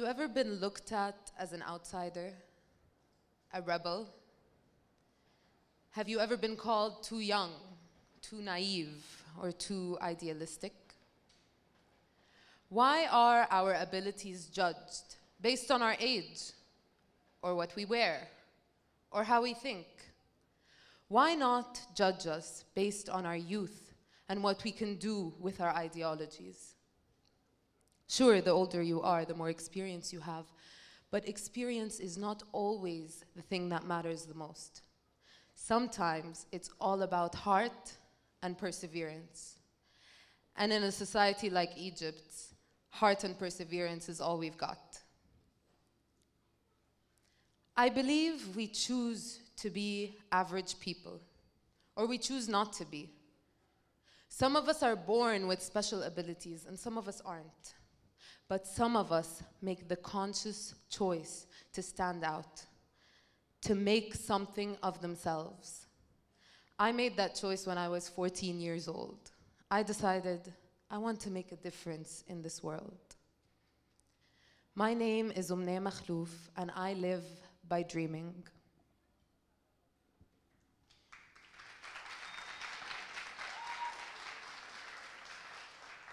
you ever been looked at as an outsider, a rebel? Have you ever been called too young, too naive, or too idealistic? Why are our abilities judged based on our age, or what we wear, or how we think? Why not judge us based on our youth and what we can do with our ideologies? Sure, the older you are, the more experience you have, but experience is not always the thing that matters the most. Sometimes it's all about heart and perseverance. And in a society like Egypt's, heart and perseverance is all we've got. I believe we choose to be average people, or we choose not to be. Some of us are born with special abilities, and some of us aren't. But some of us make the conscious choice to stand out, to make something of themselves. I made that choice when I was 14 years old. I decided I want to make a difference in this world. My name is Omneya Makhlouf, and I live by dreaming.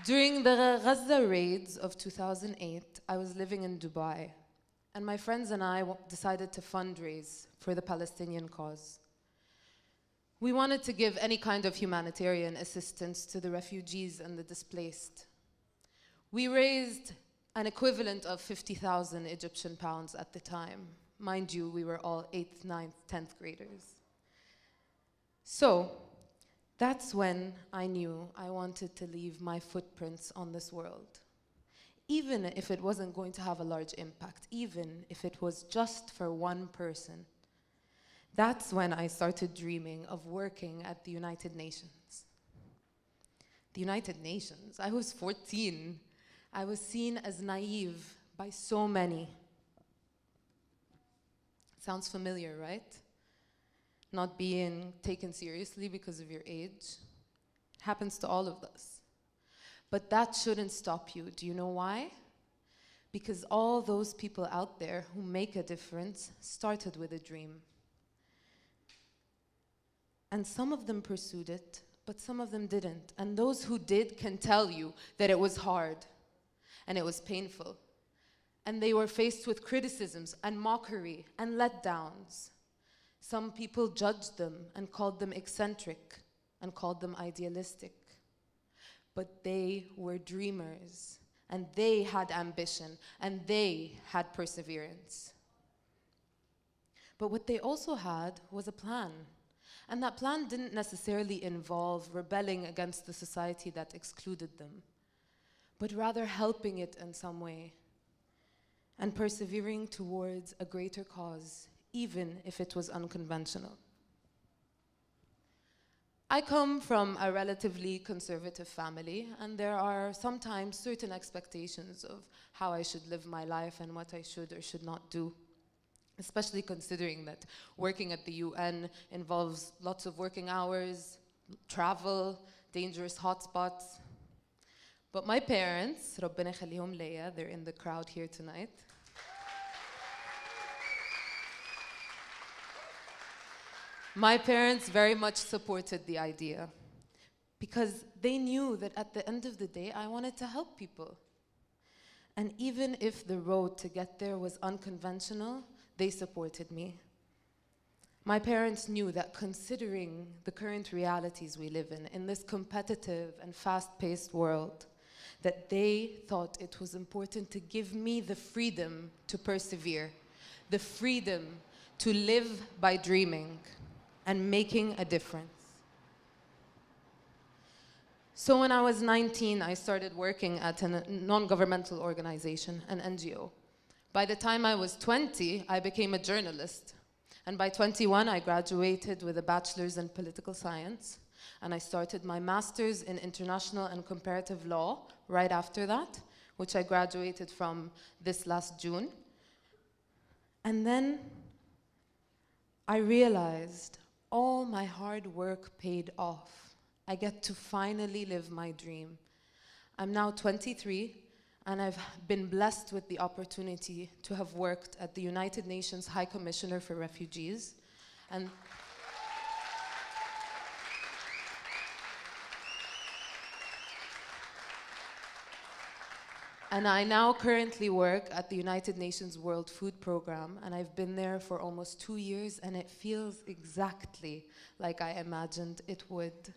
During the Gaza raids of 2008, I was living in Dubai, and my friends and I decided to fundraise for the Palestinian cause. We wanted to give any kind of humanitarian assistance to the refugees and the displaced. We raised an equivalent of 50,000 Egyptian pounds at the time. Mind you, we were all 8th, 9th, 10th graders. So, that's when I knew I wanted to leave my footprints on this world. Even if it wasn't going to have a large impact, even if it was just for one person. That's when I started dreaming of working at the United Nations. The United Nations? I was 14. I was seen as naive by so many. Sounds familiar, right? Not being taken seriously because of your age. It happens to all of us. But that shouldn't stop you. Do you know why? Because all those people out there who make a difference started with a dream. And some of them pursued it, but some of them didn't. And those who did can tell you that it was hard, and it was painful. And they were faced with criticisms and mockery and letdowns. Some people judged them and called them eccentric and called them idealistic. But they were dreamers, and they had ambition, and they had perseverance. But what they also had was a plan. And that plan didn't necessarily involve rebelling against the society that excluded them, but rather helping it in some way and persevering towards a greater cause, even if it was unconventional. I come from a relatively conservative family, and there are sometimes certain expectations of how I should live my life and what I should or should not do, especially considering that working at the UN involves lots of working hours, travel, dangerous hotspots. But my parents, ربنا يخليهم ليا, they're in the crowd here tonight. My parents very much supported the idea because they knew that at the end of the day, I wanted to help people. And even if the road to get there was unconventional, they supported me. My parents knew that considering the current realities we live in this competitive and fast-paced world, that they thought it was important to give me the freedom to persevere, the freedom to live by dreaming and making a difference. So when I was 19, I started working at a non-governmental organization, an NGO. By the time I was 20, I became a journalist. And by 21, I graduated with a bachelor's in political science. And I started my master's in international and comparative law right after that, which I graduated from this last June. And then I realized all my hard work paid off. I get to finally live my dream. I'm now 23, and I've been blessed with the opportunity to have worked at the United Nations High Commissioner for Refugees. And I now currently work at the United Nations World Food Programme, and I've been there for almost 2 years, and it feels exactly like I imagined it would.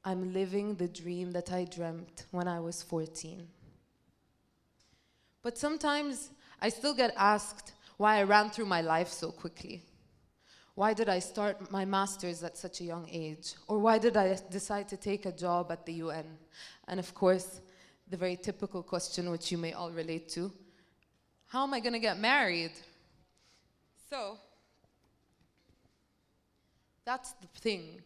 I'm living the dream that I dreamt when I was 14. But sometimes I still get asked why I ran through my life so quickly. Why did I start my master's at such a young age? Or why did I decide to take a job at the UN? And of course, the very typical question which you may all relate to, how am I going to get married? So, that's the thing.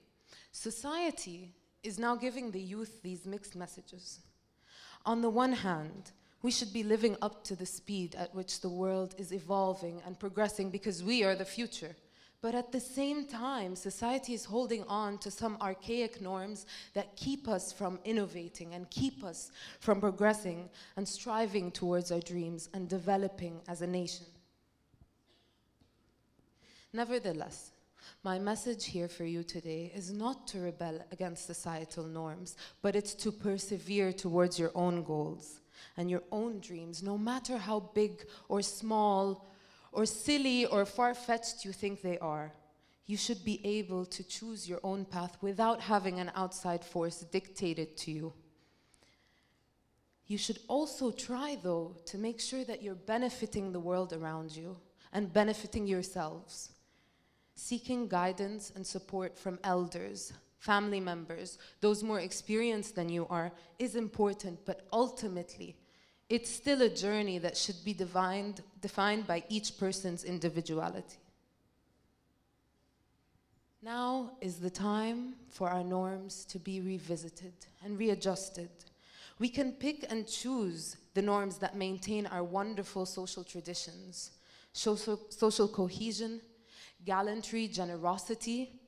Society is now giving the youth these mixed messages. On the one hand, we should be living up to the speed at which the world is evolving and progressing because we are the future. But at the same time, society is holding on to some archaic norms that keep us from innovating and keep us from progressing and striving towards our dreams and developing as a nation. Nevertheless, my message here for you today is not to rebel against societal norms, but it's to persevere towards your own goals and your own dreams, no matter how big or small or silly or far-fetched you think they are. You should be able to choose your own path without having an outside force dictate it to you. You should also try, though, to make sure that you're benefiting the world around you and benefiting yourselves. Seeking guidance and support from elders, family members, those more experienced than you are, is important, but ultimately, it's still a journey that should be defined by each person's individuality. Now is the time for our norms to be revisited and readjusted. We can pick and choose the norms that maintain our wonderful social traditions, social cohesion, gallantry, generosity,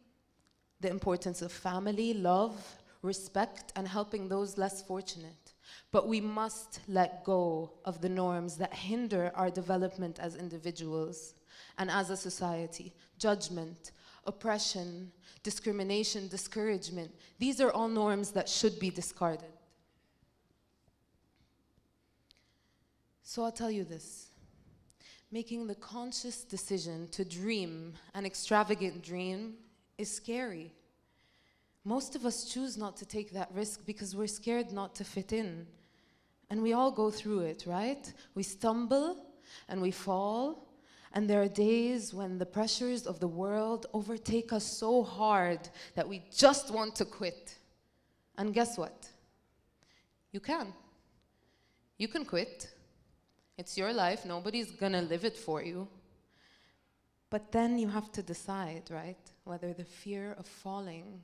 the importance of family, love, respect, and helping those less fortunate. But we must let go of the norms that hinder our development as individuals and as a society. Judgment, oppression, discrimination, discouragement. These are all norms that should be discarded. So I'll tell you this. Making the conscious decision to dream an extravagant dream is scary. Most of us choose not to take that risk because we're scared not to fit in. And we all go through it, right? We stumble and we fall, and there are days when the pressures of the world overtake us so hard that we just want to quit. And guess what? You can. You can quit. It's your life. Nobody's gonna live it for you. But then you have to decide, right, whether the fear of falling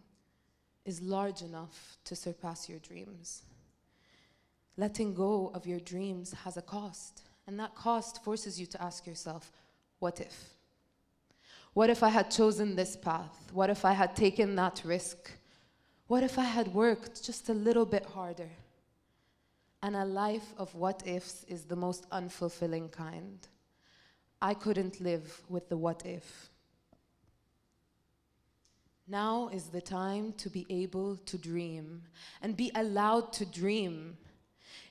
is large enough to surpass your dreams. Letting go of your dreams has a cost, and that cost forces you to ask yourself, what if? What if I had chosen this path? What if I had taken that risk? What if I had worked just a little bit harder? And a life of what ifs is the most unfulfilling kind. I couldn't live with the what if. Now is the time to be able to dream and be allowed to dream.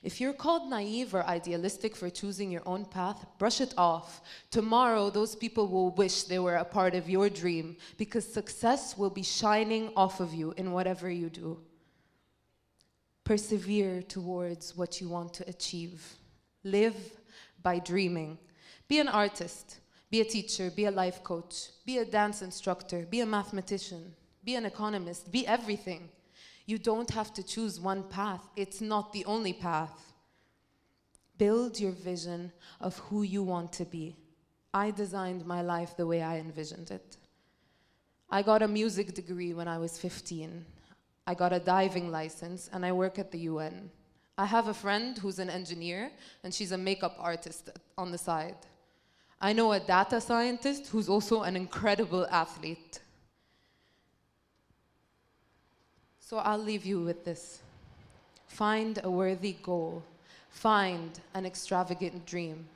If you're called naive or idealistic for choosing your own path, brush it off. Tomorrow, those people will wish they were a part of your dream because success will be shining off of you in whatever you do. Persevere towards what you want to achieve. Live by dreaming. Be an artist. Be a teacher, be a life coach, be a dance instructor, be a mathematician, be an economist, be everything. You don't have to choose one path. It's not the only path. Build your vision of who you want to be. I designed my life the way I envisioned it. I got a music degree when I was 15. I got a diving license, and I work at the UN. I have a friend who's an engineer, and she's a makeup artist on the side. I know a data scientist who's also an incredible athlete. So I'll leave you with this. Find a worthy goal. Find an extravagant dream.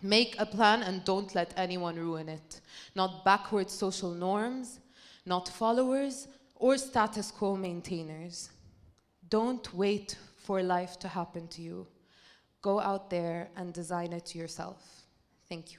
Make a plan and don't let anyone ruin it. Not backward social norms, not followers or status quo maintainers. Don't wait for life to happen to you. Go out there and design it yourself. Thank you.